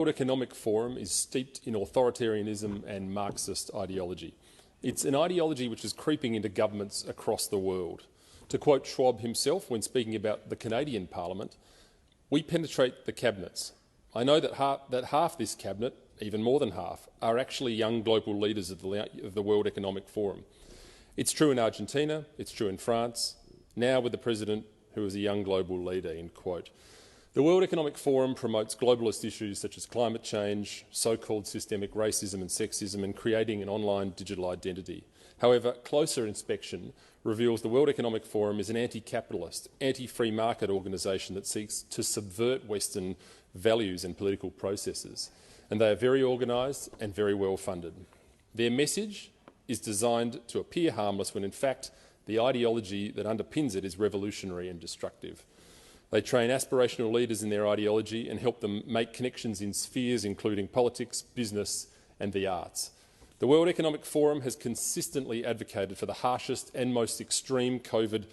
World Economic Forum is steeped in authoritarianism and Marxist ideology. It's an ideology which is creeping into governments across the world. To quote Schwab himself when speaking about the Canadian Parliament, "We penetrate the cabinets. I know that half this cabinet, even more than half, are actually young global leaders of the World Economic Forum. It's true in Argentina, it's true in France, now with the president who is a young global leader." End quote. The World Economic Forum promotes globalist issues such as climate change, so-called systemic racism and sexism, and creating an online digital identity. However, closer inspection reveals the World Economic Forum is an anti-capitalist, anti-free market organisation that seeks to subvert Western values and political processes, and they are very organised and very well funded. Their message is designed to appear harmless when in fact the ideology that underpins it is revolutionary and destructive. They train aspirational leaders in their ideology and help them make connections in spheres including politics, business and the arts. The World Economic Forum has consistently advocated for the harshest and most extreme COVID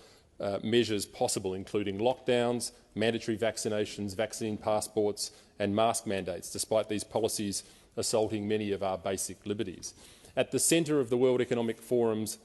measures possible, including lockdowns, mandatory vaccinations, vaccine passports and mask mandates, despite these policies assaulting many of our basic liberties. At the centre of the World Economic Forum's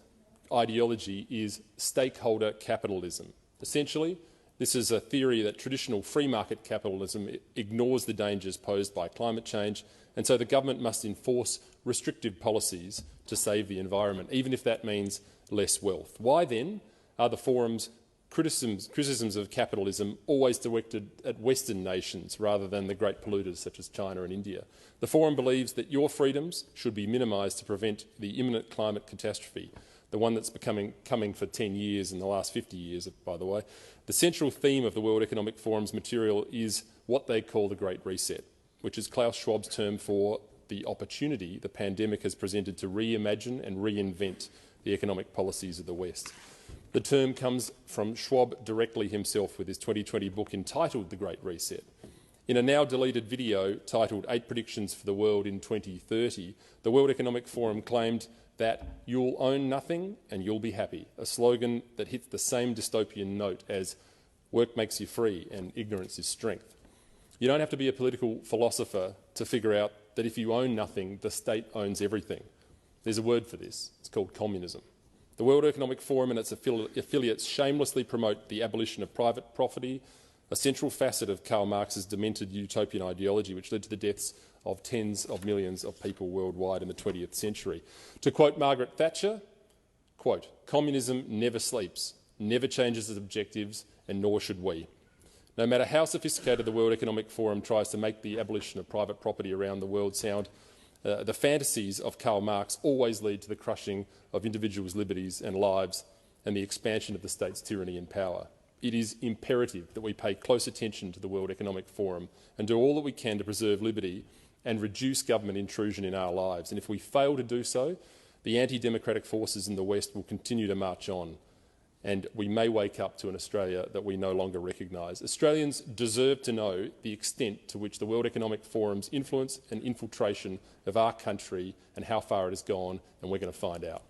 ideology is stakeholder capitalism. Essentially, this is a theory that traditional free market capitalism ignores the dangers posed by climate change, and so the government must enforce restrictive policies to save the environment, even if that means less wealth. Why then are the forum's criticisms of capitalism always directed at Western nations rather than the great polluters such as China and India? The forum believes that your freedoms should be minimised to prevent the imminent climate catastrophe, the one that's coming for 10 years in the last 50 years, by the way. The central theme of the World Economic Forum's material is what they call the Great Reset, which is Klaus Schwab's term for the opportunity the pandemic has presented to reimagine and reinvent the economic policies of the West. The term comes from Schwab directly himself with his 2020 book entitled The Great Reset. In a now-deleted video titled 8 Predictions for the World in 2030, the World Economic Forum claimed that "you'll own nothing and you'll be happy," a slogan that hits the same dystopian note as "work makes you free and ignorance is strength." You don't have to be a political philosopher to figure out that if you own nothing, the state owns everything. There's a word for this. It's called communism. The World Economic Forum and its affiliates shamelessly promote the abolition of private property, a central facet of Karl Marx's demented utopian ideology which led to the deaths of tens of millions of people worldwide in the 20th century. To quote Margaret Thatcher, quote, "Communism never sleeps, never changes its objectives, and nor should we." No matter how sophisticated the World Economic Forum tries to make the abolition of private property around the world sound, the fantasies of Karl Marx always lead to the crushing of individuals' liberties and lives and the expansion of the state's tyranny and power. It is imperative that we pay close attention to the World Economic Forum and do all that we can to preserve liberty and reduce government intrusion in our lives. And if we fail to do so, the anti-democratic forces in the West will continue to march on, and we may wake up to an Australia that we no longer recognise. Australians deserve to know the extent to which the World Economic Forum's influence and infiltration of our country and how far it has gone, and we're going to find out.